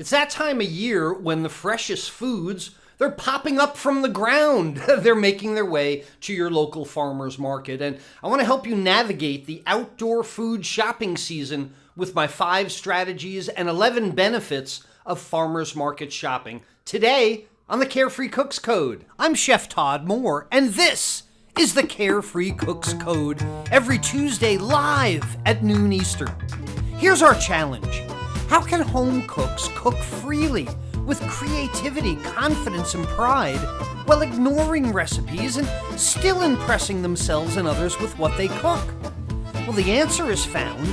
It's that time of year when the freshest foods, they're popping up from the ground. They're making their way to your local farmer's market. And I want to help you navigate the outdoor food shopping season with my 5 strategies and 11 benefits of farmer's market shopping. Today on the Carefree Cooks Code. I'm Chef Todd Moore, and this is the Carefree Cooks Code, every Tuesday live at noon Eastern. Here's our challenge. How can home cooks cook freely with creativity, confidence, and pride while ignoring recipes and still impressing themselves and others with what they cook? Well, the answer is found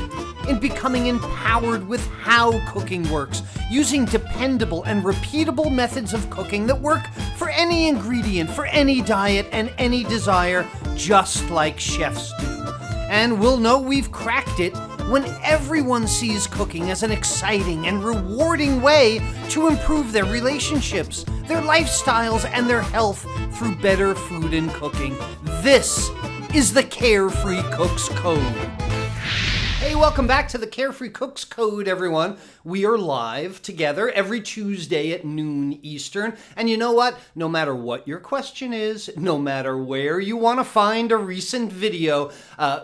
in becoming empowered with how cooking works, using dependable and repeatable methods of cooking that work for any ingredient, for any diet, and any desire, just like chefs do. And we'll know we've cracked it when everyone sees cooking as an exciting and rewarding way to improve their relationships, their lifestyles, and their health through better food and cooking. This is the Carefree Cooks Code. Hey, welcome back to the Carefree Cooks Code, everyone. We are live together every Tuesday at noon Eastern. And you know what? No matter what your question is, no matter where you want to find a recent video,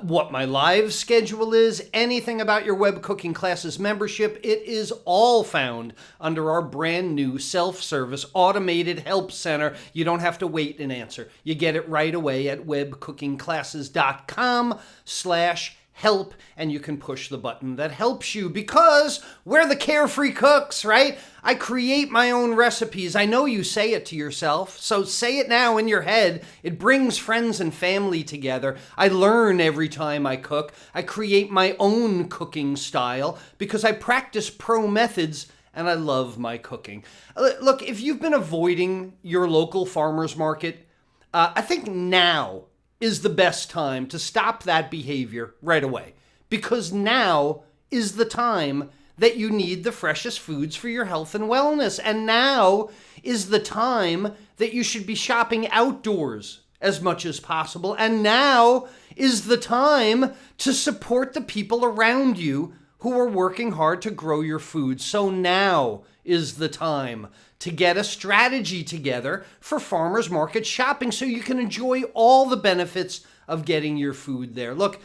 what my live schedule is, anything about your web cooking classes membership, it is all found under our brand new self-service automated help center. You don't have to wait and answer. You get it right away at webcookingclasses.com/help, and you can push the button that helps you because we're the Carefree Cooks, right? I create my own recipes. I know you say it to yourself, so say it now in your head. It brings friends and family together. I learn every time I cook. I create my own cooking style because I practice pro methods and I love my cooking. Look, if you've been avoiding your local farmer's market, I think now is the best time to stop that behavior right away. Because now is the time that you need the freshest foods for your health and wellness. And now is the time that you should be shopping outdoors as much as possible. And now is the time to support the people around you who are working hard to grow your food. So now is the time to get a strategy together for farmers market shopping so you can enjoy all the benefits of getting your food there. Look,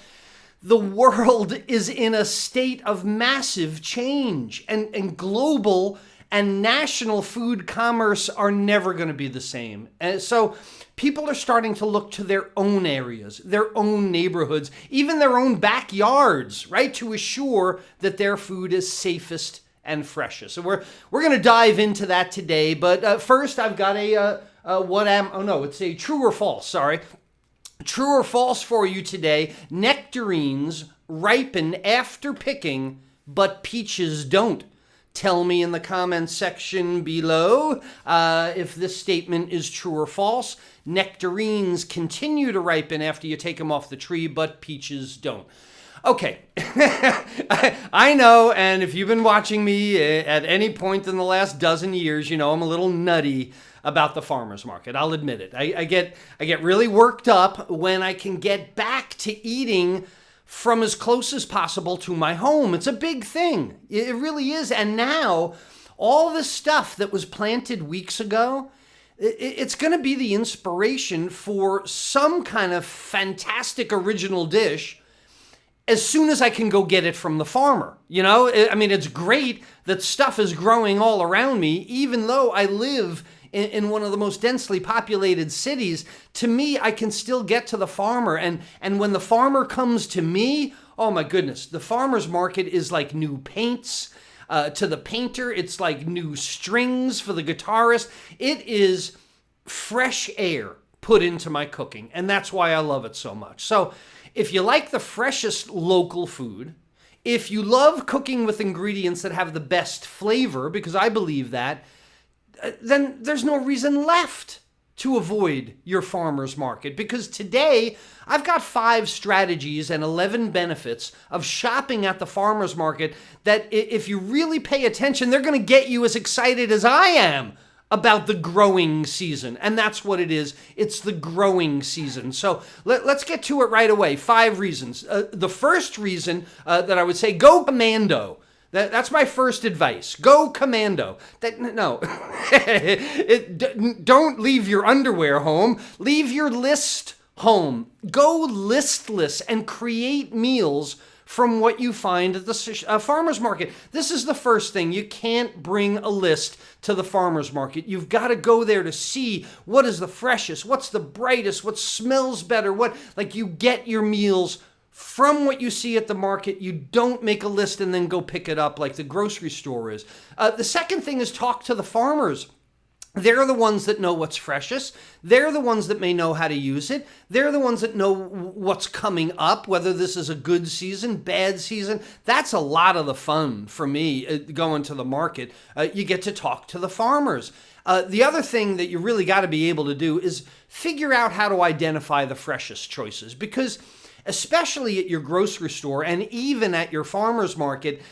the world is in a state of massive change, and global and national food commerce are never going to be the same. And so people are starting to look to their own areas, their own neighborhoods, even their own backyards, right, to assure that their food is safest and freshest. So we're going to dive into that today. But first, I've got it's a true or false. Sorry. True or false for you today. Nectarines ripen after picking, but peaches don't. Tell me in the comments section below if this statement is true or false. Nectarines continue to ripen after you take them off the tree, but peaches don't. Okay, I know, and if you've been watching me at any point in the last dozen years, you know I'm a little nutty about the farmer's market. I'll admit it. I get really worked up when I can get back to eating from as close as possible to my home. It's a big thing. It really is. And now, all this stuff that was planted weeks ago, it's going to be the inspiration for some kind of fantastic original dish as soon as I can go get it from the farmer. You know, I mean, it's great that stuff is growing all around me, even though I live in one of the most densely populated cities. To me, I can still get to the farmer. And when the farmer comes to me, oh my goodness, the farmer's market is like new paints. To the painter, it's like new strings for the guitarist. It is fresh air put into my cooking. And that's why I love it so much. So if you like the freshest local food, if you love cooking with ingredients that have the best flavor, because I believe that, then there's no reason left to avoid your farmer's market. Because today, I've got 5 strategies and 11 benefits of shopping at the farmer's market that if you really pay attention, they're going to get you as excited as I am about the growing season. And that's what it is. It's the growing season. So let's get to it right away. 5 reasons. The first reason that I would say, go commando. That's my first advice. Go commando. No, don't leave your underwear home. Leave your list home. Go listless and create meals from what you find at the farmer's market. This is the first thing. You can't bring a list to the farmer's market. You've got to go there to see what is the freshest, what's the brightest, what smells better, you get your meals from what you see at the market. You don't make a list and then go pick it up like the grocery store is. The second thing is talk to the farmers. They're the ones that know what's freshest. They're the ones that may know how to use it. They're the ones that know what's coming up, whether this is a good season, bad season. That's a lot of the fun for me going to the market. You get to talk to the farmers. The other thing that you really got to be able to do is figure out how to identify the freshest choices, because especially at your grocery store and even at your farmer's market,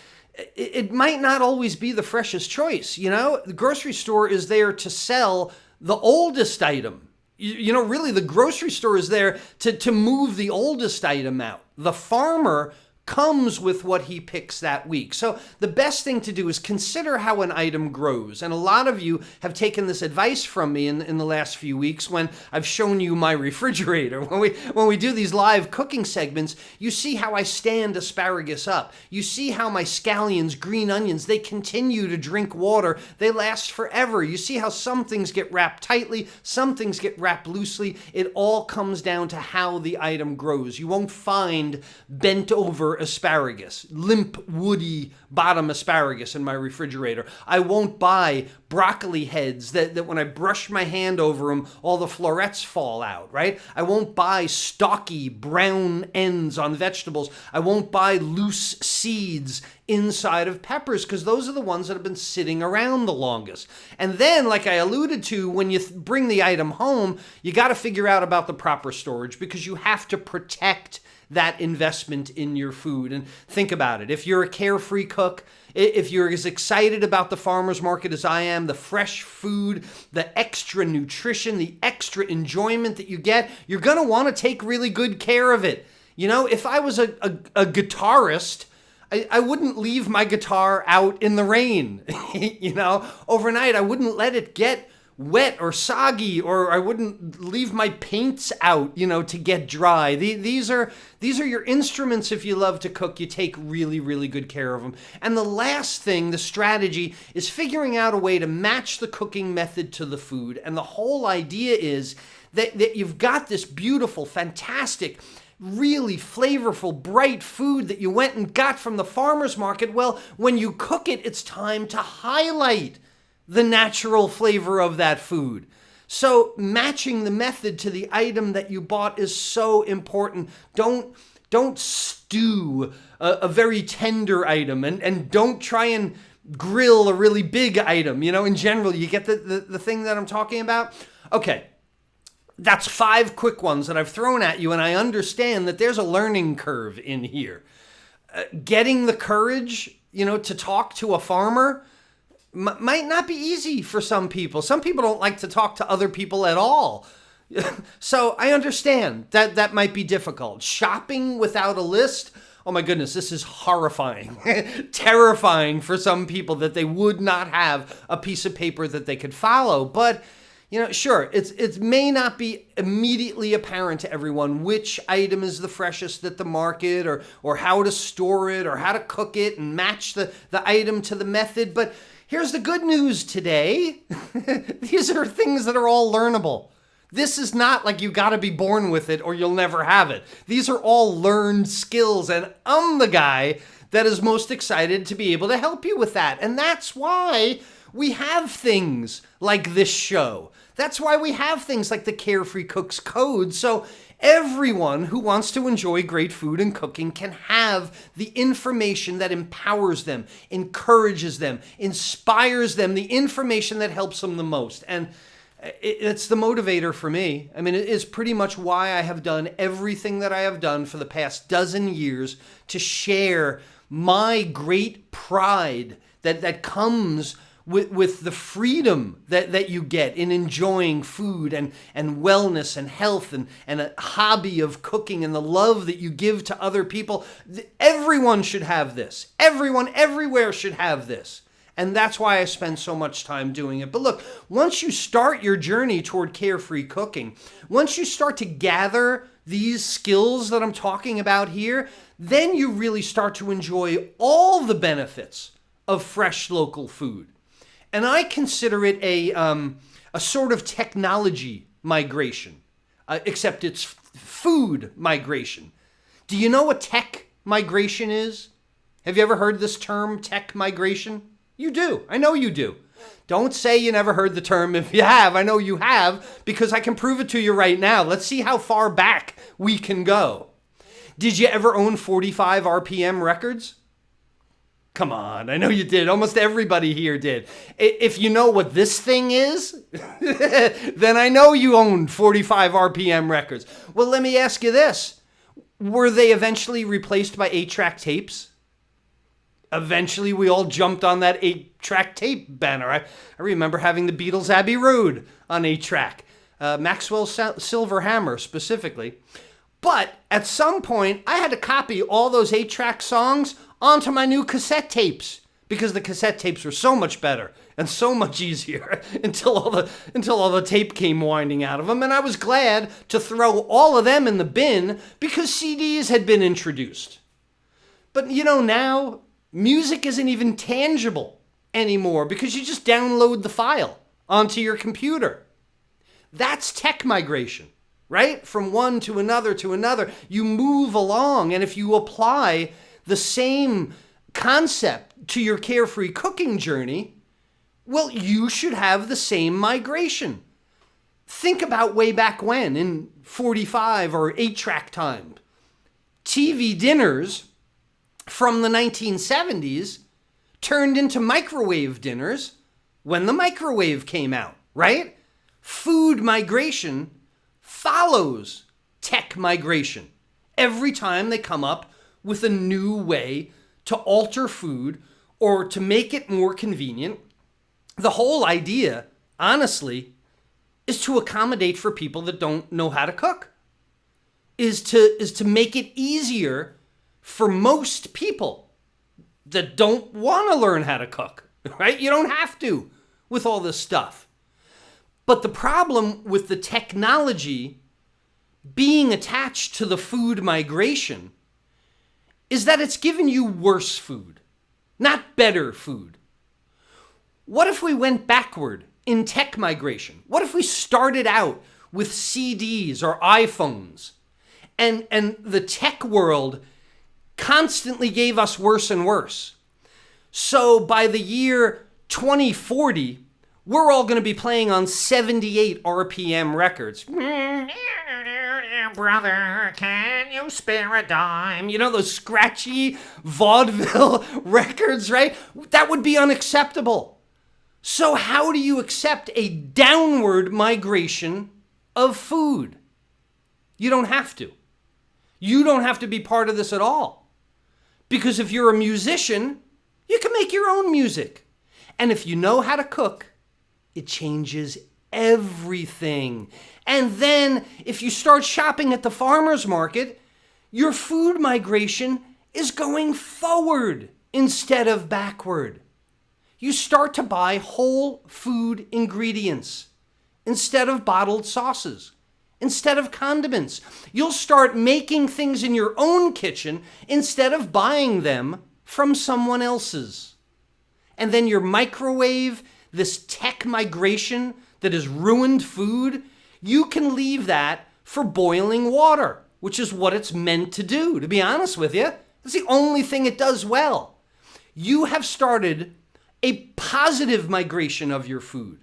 it might not always be the freshest choice. The grocery store is there to sell the oldest item. Really, the grocery store is there to move the oldest item out. The farmer comes with what he picks that week. So the best thing to do is consider how an item grows. And a lot of you have taken this advice from me in the last few weeks when I've shown you my refrigerator. When we do these live cooking segments, you see how I stand asparagus up. You see how my scallions, green onions, they continue to drink water. They last forever. You see how some things get wrapped tightly, some things get wrapped loosely. It all comes down to how the item grows. You won't find bent over asparagus, limp, woody bottom asparagus in my refrigerator. I won't buy broccoli heads that when I brush my hand over them, all the florets fall out, right? I won't buy stocky brown ends on vegetables. I won't buy loose seeds inside of peppers, because those are the ones that have been sitting around the longest. And then, like I alluded to, when you bring the item home, you got to figure out about the proper storage, because you have to protect that investment in your food. And think about it. If you're a carefree cook, if you're as excited about the farmer's market as I am, the fresh food, the extra nutrition, the extra enjoyment that you get, you're going to want to take really good care of it. If I was a guitarist, I wouldn't leave my guitar out in the rain, overnight. I wouldn't let it get wet or soggy, or I wouldn't leave my paints out, to get dry. These are your instruments. If you love to cook, you take really, really good care of them. And the last thing, the strategy, is figuring out a way to match the cooking method to the food. And the whole idea is that you've got this beautiful, fantastic, really flavorful, bright food that you went and got from the farmer's market. Well, when you cook it, it's time to highlight the natural flavor of that food. So matching the method to the item that you bought is so important. Don't stew a very tender item, and don't try and grill a really big item. In general, you get the thing that I'm talking about? Okay. That's 5 quick ones that I've thrown at you, and I understand that there's a learning curve in here. Getting the courage, to talk to a farmer might not be easy for some people. Some people don't like to talk to other people at all. So I understand that might be difficult. Shopping without a list, oh my goodness, this is horrifying, terrifying for some people, that they would not have a piece of paper that they could follow. But sure, it may not be immediately apparent to everyone which item is the freshest at the market, or how to store it, or how to cook it and match the item to the method. But here's the good news today. These are things that are all learnable. This is not like you got to be born with it or you'll never have it. These are all learned skills, and I'm the guy that is most excited to be able to help you with that. And that's why we have things like this show. That's why we have things like the Carefree Cook's Code. So everyone who wants to enjoy great food and cooking can have the information that empowers them, encourages them, inspires them, the information that helps them the most. And it's the motivator for me. I mean, it is pretty much why I have done everything that I have done for the past dozen years, to share my great pride that comes with the freedom that you get in enjoying food and wellness and health and a hobby of cooking and the love that you give to other people. Everyone should have this. Everyone everywhere should have this. And that's why I spend so much time doing it. But look, once you start your journey toward carefree cooking, once you start to gather these skills that I'm talking about here, then you really start to enjoy all the benefits of fresh local food. And I consider it a sort of technology migration, except it's food migration. Do you know what tech migration is? Have you ever heard this term, tech migration? You do. I know you do. Don't say you never heard the term. If you have, I know you have, because I can prove it to you right now. Let's see how far back we can go. Did you ever own 45 RPM records? Come on, I know you did. Almost everybody here did. If you know what this thing is, then I know you owned 45 RPM records. Well, let me ask you this. Were they eventually replaced by 8-track tapes? Eventually, we all jumped on that 8-track tape banner. I remember having the Beatles' Abbey Road on 8-track. Maxwell's Silver Hammer, specifically. But at some point, I had to copy all those 8-track songs onto my new cassette tapes because the cassette tapes were so much better and so much easier until all the tape came winding out of them. And I was glad to throw all of them in the bin because CDs had been introduced. But now music isn't even tangible anymore because you just download the file onto your computer. That's tech migration, right? From one to another to another. You move along, and if you apply the same concept to your carefree cooking journey, well, you should have the same migration. Think about way back when, in 45 or 8-track time. TV dinners from the 1970s turned into microwave dinners when the microwave came out, right? Food migration follows tech migration. Every time they come up with a new way to alter food or to make it more convenient, the whole idea, honestly, is to accommodate for people that don't know how to cook, is to make it easier for most people that don't want to learn how to cook, right? You don't have to with all this stuff. But the problem with the technology being attached to the food migration is that it's given you worse food, not better food. What if we went backward in tech migration? What if we started out with CDs or iPhones and the tech world constantly gave us worse and worse? So by the year 2040, we're all going to be playing on 78 RPM records. Brother, can you spare a dime? Those scratchy vaudeville records, right? That would be unacceptable. So how do you accept a downward migration of food? You don't have to. You don't have to be part of this at all. Because if you're a musician, you can make your own music. And if you know how to cook, it changes everything. And then if you start shopping at the farmer's market, your food migration is going forward instead of backward. You start to buy whole food ingredients instead of bottled sauces, instead of condiments. You'll start making things in your own kitchen instead of buying them from someone else's. And then your microwave, this tech migration that has ruined food, you can leave that for boiling water, which is what it's meant to do, to be honest with you. It's the only thing it does well. You have started a positive migration of your food.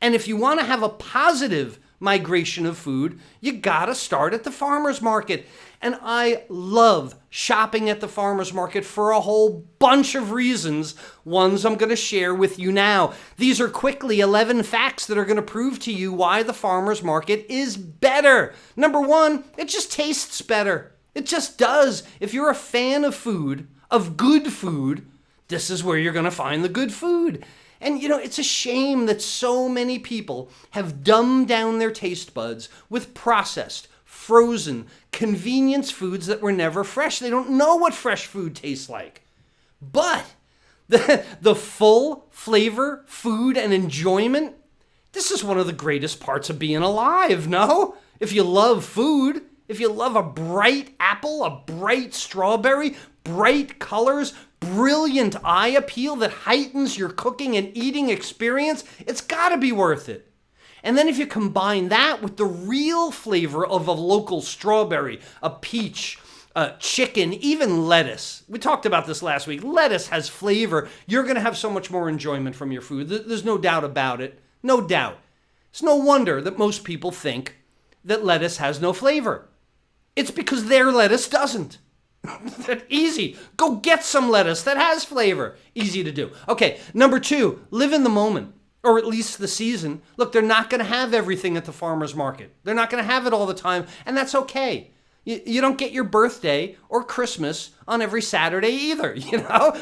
And if you want to have a positive migration of food, you gotta start at the farmer's market. And I love shopping at the farmer's market for a whole bunch of reasons, ones I'm gonna share with you now. These are quickly 11 facts that are gonna prove to you why the farmer's market is better. Number one, it just tastes better. It just does. If you're a fan of food, of good food, This is where you're going to find the good food. And it's a shame that so many people have dumbed down their taste buds with processed, frozen, convenience foods that were never fresh. They don't know what fresh food tastes like. But the full flavor, food, and enjoyment, this is one of the greatest parts of being alive, no? If you love food, if you love a bright apple, a bright strawberry, bright colors, brilliant eye appeal that heightens your cooking and eating experience, it's got to be worth it. And then if you combine that with the real flavor of a local strawberry, a peach, chicken, even lettuce. We talked about this last week. Lettuce has flavor. You're going to have so much more enjoyment from your food. There's no doubt about it. No doubt. It's no wonder that most people think that lettuce has no flavor. It's because their lettuce doesn't. Easy. Go get some lettuce that has flavor. Easy to do. Okay, number 2, live in the moment, or at least the season. Look, they're not going to have everything at the farmer's market. They're not going to have it all the time, and that's okay. You don't get your birthday or Christmas on every Saturday either.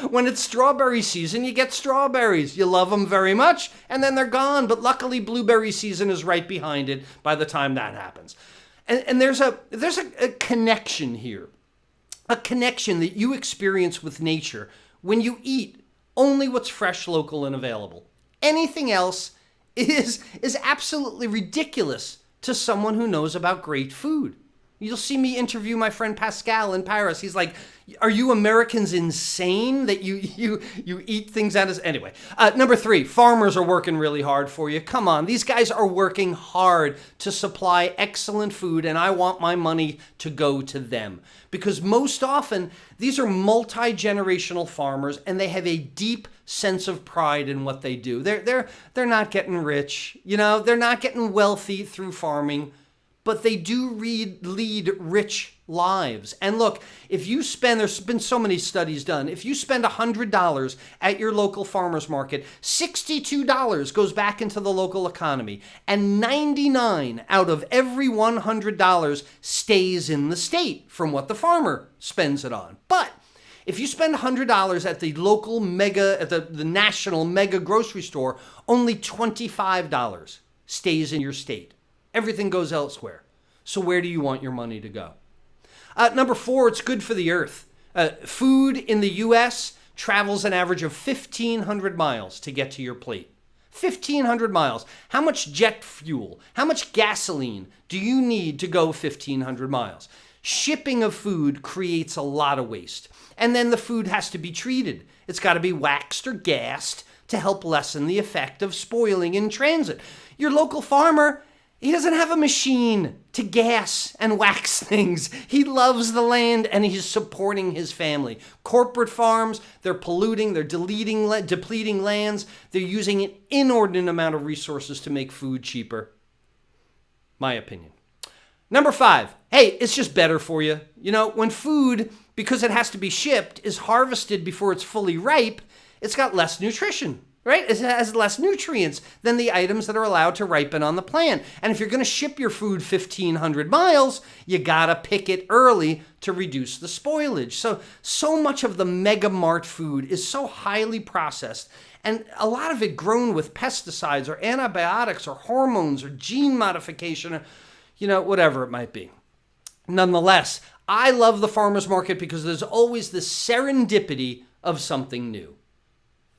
When it's strawberry season, you get strawberries. You love them very much, and then they're gone. But luckily, blueberry season is right behind it by the time that happens. And there's a connection here, a connection that you experience with nature when you eat only what's fresh, local, and available. Anything else is absolutely ridiculous to someone who knows about great food. You'll see me interview my friend Pascal in Paris. He's like, are you Americans insane that you eat things out of... Anyway, number 3, farmers are working really hard for you. Come on, these guys are working hard to supply excellent food, and I want my money to go to them. Because most often, these are multi-generational farmers, and they have a deep sense of pride in what they do. They're not getting rich, they're not getting wealthy through farming, but they do lead rich lives. And look, if you spend, there's been so many studies done, if you spend $100 at your local farmer's market, $62 goes back into the local economy, and 99 out of every $100 stays in the state from what the farmer spends it on. But if you spend $100 at the local the national mega grocery store, only $25 stays in your state. Everything goes elsewhere. So where do you want your money to go? Number 4, it's good for the earth. Food in the U.S. travels an average of 1,500 miles to get to your plate. 1,500 miles. How much jet fuel, how much gasoline do you need to go 1,500 miles? Shipping of food creates a lot of waste. And then the food has to be treated. It's got to be waxed or gassed to help lessen the effect of spoiling in transit. Your local farmer, he doesn't have a machine to gas and wax things. He loves the land and he's supporting his family. Corporate farms, they're polluting, they're depleting lands. They're using an inordinate amount of resources to make food cheaper. My opinion. Number 5, hey, it's just better for you. When food, because it has to be shipped, is harvested before it's fully ripe, it's got less nutrition. Right? It has less nutrients than the items that are allowed to ripen on the plant. And if you're going to ship your food 1,500 miles, you got to pick it early to reduce the spoilage. So much of the Mega Mart food is so highly processed, and a lot of it grown with pesticides or antibiotics or hormones or gene modification or, whatever it might be. Nonetheless, I love the farmer's market because there's always this serendipity of something new.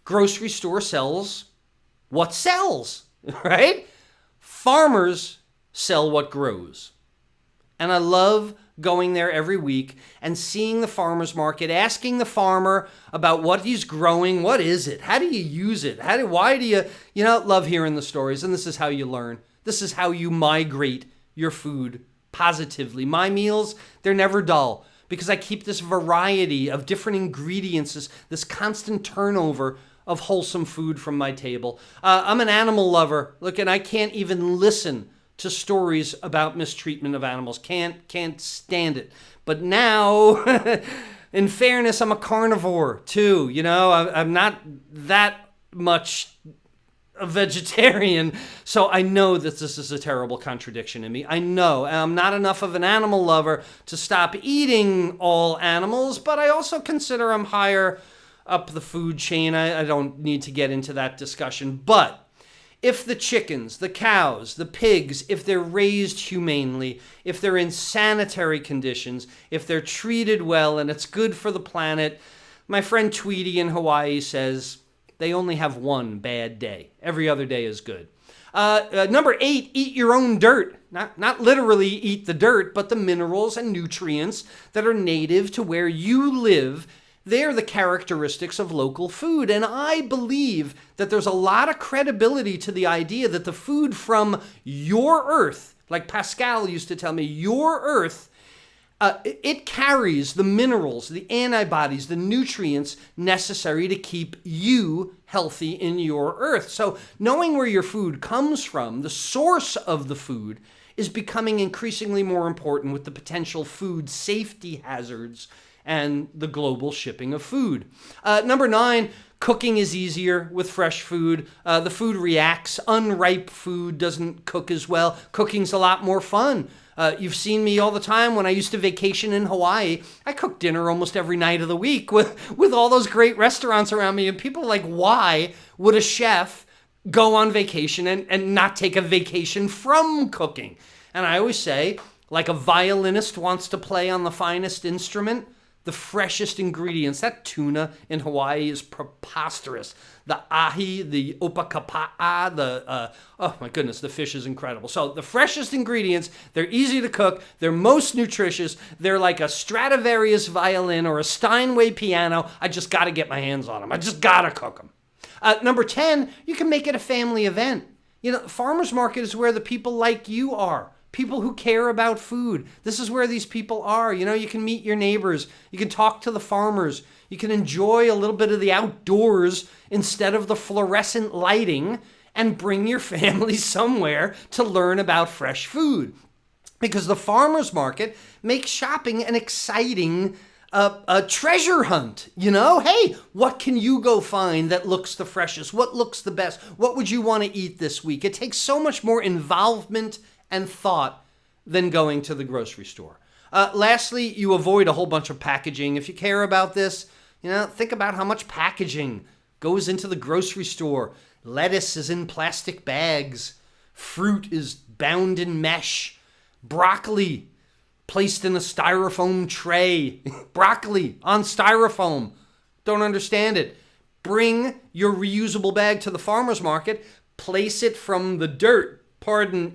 Grocery store sells what sells, right? Farmers sell what grows. And I love going there every week and seeing the farmer's market, asking the farmer about what he's growing. What is it? How do you use it? Why do you love hearing the stories. And this is how you learn. This is how you migrate your food positively. My meals, they're never dull because I keep this variety of different ingredients, this constant turnover of wholesome food from my table. I'm an animal lover. Look, and I can't even listen to stories about mistreatment of animals. Can't stand it. But now, in fairness, I'm a carnivore too. I'm not that much a vegetarian, so I know that this is a terrible contradiction in me. I know I'm not enough of an animal lover to stop eating all animals, but I also consider I'm higher up the food chain. I don't need to get into that discussion. But if the chickens, the cows, the pigs, if they're raised humanely, if they're in sanitary conditions, if they're treated well and it's good for the planet, my friend Tweety in Hawaii says they only have one bad day. Every other day is good. Number 8, eat your own dirt. Not literally eat the dirt, but the minerals and nutrients that are native to where you live. They're the characteristics of local food. And I believe that there's a lot of credibility to the idea that the food from your earth, like Pascal used to tell me, your earth, it carries the minerals, the antibodies, the nutrients necessary to keep you healthy in your earth. So knowing where your food comes from, the source of the food, is becoming increasingly more important with the potential food safety hazards and the global shipping of food. Number 9, cooking is easier with fresh food. The food reacts. Unripe food doesn't cook as well. Cooking's a lot more fun. You've seen me all the time when I used to vacation in Hawaii. I cooked dinner almost every night of the week with all those great restaurants around me. And people are like, why would a chef go on vacation and not take a vacation from cooking? And I always say, like a violinist wants to play on the finest instrument, the freshest ingredients. That tuna in Hawaii is preposterous. The ahi, the opakapa'a, oh my goodness, the fish is incredible. So the freshest ingredients, they're easy to cook, they're most nutritious, they're like a Stradivarius violin or a Steinway piano. I just got to get my hands on them. I just got to cook them. Number 10, you can make it a family event. You know, the farmer's market is where the people like you are. People who care about food. This is where these people are. You know, you can meet your neighbors. You can talk to the farmers. You can enjoy a little bit of the outdoors instead of the fluorescent lighting and bring your family somewhere to learn about fresh food. Because the farmer's market makes shopping an exciting a treasure hunt. You know, hey, what can you go find that looks the freshest? What looks the best? What would you want to eat this week? It takes so much more involvement and thought than going to the grocery store. Lastly, you avoid a whole bunch of packaging. If you care about this, you know, think about how much packaging goes into the grocery store. Lettuce is in plastic bags. Fruit is bound in mesh. Broccoli placed in a styrofoam tray. Broccoli on styrofoam. Don't understand it. Bring your reusable bag to the farmer's market. Place it from the dirt,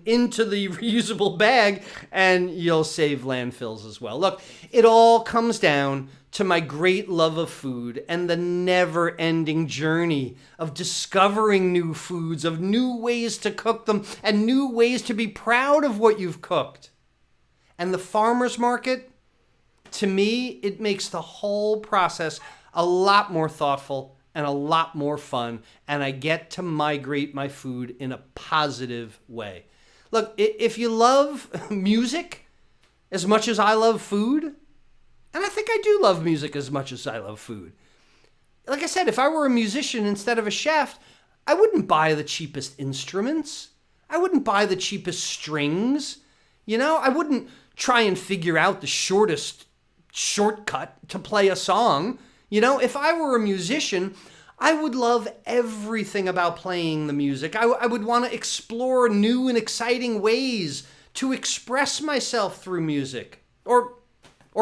into the reusable bag, and you'll save landfills as well. Look, it all comes down to my great love of food and the never-ending journey of discovering new foods, of new ways to cook them, and new ways to be proud of what you've cooked. And the farmer's market, to me, it makes the whole process a lot more thoughtful and a lot more fun, and I get to migrate my food in a positive way. Look, if you love music as much as I love food, and I think I do love music as much as I love food. Like I said, if I were a musician instead of a chef, I wouldn't buy the cheapest instruments. I wouldn't buy the cheapest strings. You know, I wouldn't try and figure out the shortest shortcut to play a song. You know, if I were a musician, I would love everything about playing the music. I would want to explore new and exciting ways to express myself through music, or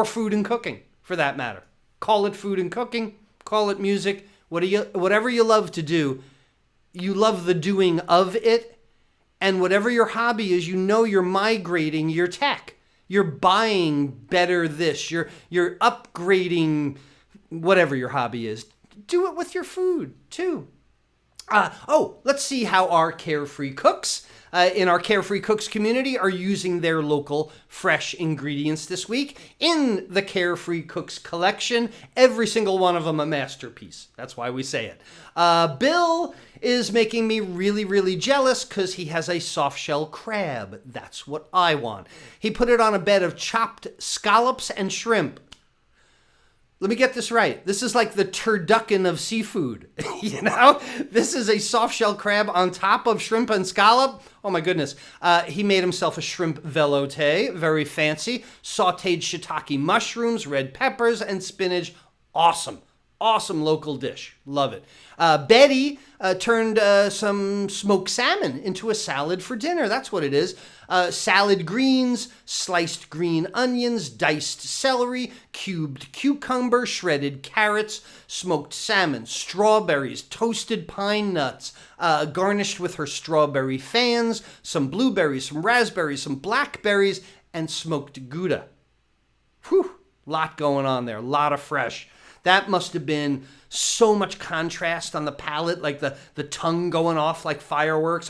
food and cooking, for that matter. Call it food and cooking, call it music, whatever you love to do, you love the doing of it, and whatever your hobby is, you know you're migrating your tech. You're buying better this, you're upgrading whatever your hobby is. Do it with your food, too. Let's see how our Carefree Cooks in our Carefree Cooks community are using their local fresh ingredients this week. In the Carefree Cooks collection, every single one of them a masterpiece. That's why we say it. Bill is making me really, really jealous because he has a soft shell crab. That's what I want. He put it on a bed of chopped scallops and shrimp. Let me get this right. This is like the turducken of seafood, you know? This is a soft shell crab on top of shrimp and scallop. Oh my goodness. He made himself a shrimp velouté, very fancy. Sautéed shiitake mushrooms, red peppers, and spinach. Awesome. Awesome local dish. Love it. Betty turned some smoked salmon into a salad for dinner. That's what it is. Salad greens, sliced green onions, diced celery, cubed cucumber, shredded carrots, smoked salmon, strawberries, toasted pine nuts, garnished with her strawberry fans, some blueberries, some raspberries, some blackberries, and smoked Gouda. Whew, lot going on there, a lot of fresh. That must have been so much contrast on the palate, like the tongue going off like fireworks,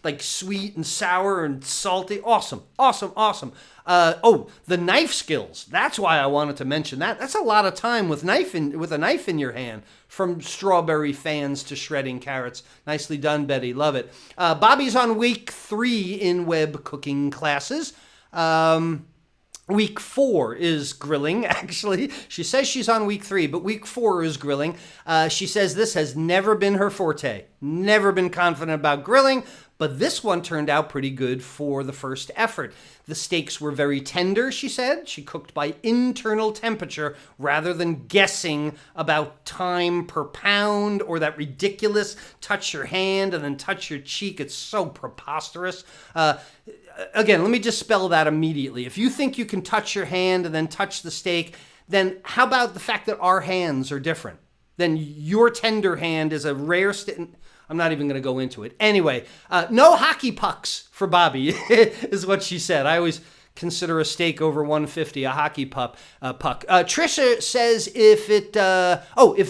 like sweet and sour and salty. Awesome, awesome, awesome. The knife skills. That's why I wanted to mention that. That's a lot of time with a knife in your hand, from strawberry fans to shredding carrots. Nicely done, Betty. Love it. Bobby's on week 3 in web cooking classes. Week 4 is grilling, actually. She says she's on week 3, but week 4 is grilling. She says this has never been her forte. Never been confident about grilling, but this one turned out pretty good for the first effort. The steaks were very tender, she said. She cooked by internal temperature rather than guessing about time per pound or that ridiculous touch your hand and then touch your cheek. It's so preposterous. Again, let me just spell that immediately. If you think you can touch your hand and then touch the steak, then how about the fact that our hands are different? Then your tender hand is a rare I'm not even going to go into it. Anyway, no hockey pucks for Bobby is what she said. I always consider a steak over 150 a hockey puck. Trisha says if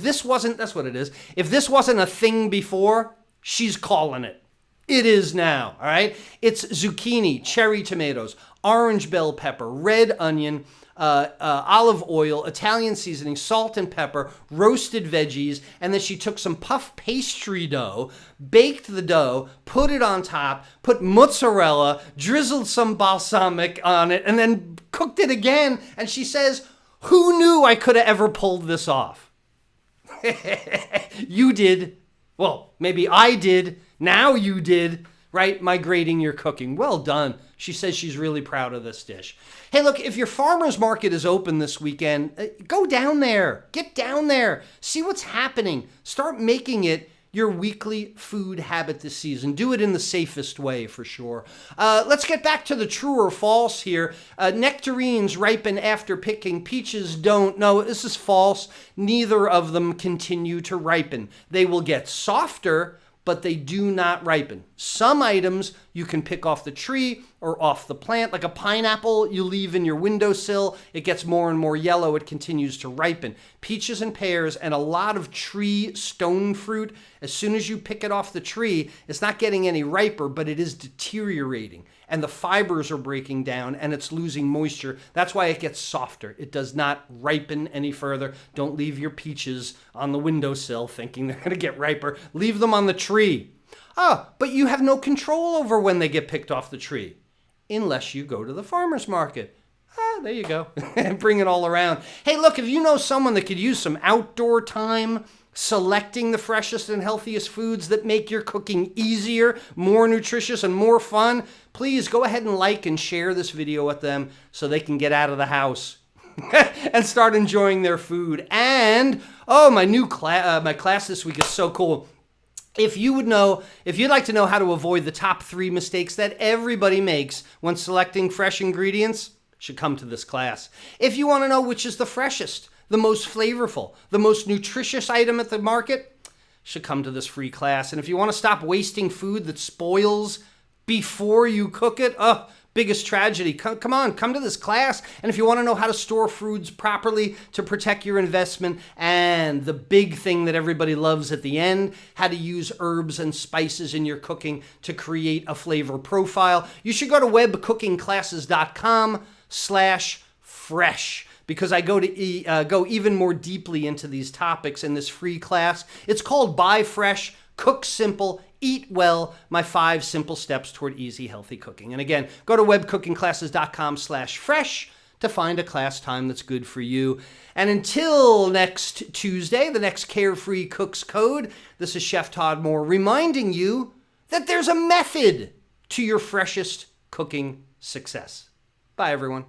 this wasn't, that's what it is. If this wasn't a thing before, she's calling it. It is now, all right? It's zucchini, cherry tomatoes, orange bell pepper, red onion, olive oil, Italian seasoning, salt and pepper, roasted veggies, and then she took some puff pastry dough, baked the dough, put it on top, put mozzarella, drizzled some balsamic on it, and then cooked it again. And she says, who knew I could have ever pulled this off? You did. Well, maybe I did. Now you did, right? Migrating your cooking. Well done. She says she's really proud of this dish. Hey, look, if your farmer's market is open this weekend, go down there. Get down there. See what's happening. Start making it your weekly food habit this season. Do it in the safest way, for sure. Let's get back to the true or false here. Nectarines ripen after picking. Peaches don't. No, this is false. Neither of them continue to ripen. They will get softer, but they do not ripen. Some items you can pick off the tree or off the plant, like a pineapple you leave in your windowsill. It gets more and more yellow. It continues to ripen. Peaches and pears and a lot of tree stone fruit, as soon as you pick it off the tree, it's not getting any riper, but it is deteriorating. And the fibers are breaking down and it's losing moisture. That's why it gets softer. It does not ripen any further. Don't leave your peaches on the windowsill thinking they're going to get riper. Leave them on the tree. Oh, but you have no control over when they get picked off the tree, unless you go to the farmer's market. There you go. Bring it all around. Hey, look, if you know someone that could use some outdoor time selecting the freshest and healthiest foods that make your cooking easier, more nutritious, and more fun, please go ahead and like and share this video with them so they can get out of the house and start enjoying their food. And, my new class this week is so cool. If you'd like to know how to avoid the top 3 mistakes that everybody makes when selecting fresh ingredients, should come to this class. If you want to know which is the freshest, the most flavorful, the most nutritious item at the market, should come to this free class. And if you want to stop wasting food that spoils before you cook it, biggest tragedy. Come to this class. And if you want to know how to store foods properly to protect your investment, and the big thing that everybody loves at the end, how to use herbs and spices in your cooking to create a flavor profile, you should go to webcookingclasses.com/fresh. Because I go even more deeply into these topics in this free class. It's called Buy Fresh, Cook Simple, Eat Well, my 5 simple steps toward easy, healthy cooking. And again, go to webcookingclasses.com/fresh to find a class time that's good for you. And until next Tuesday, the next Carefree Cooks Code, this is Chef Todd Moore reminding you that there's a method to your freshest cooking success. Bye, everyone.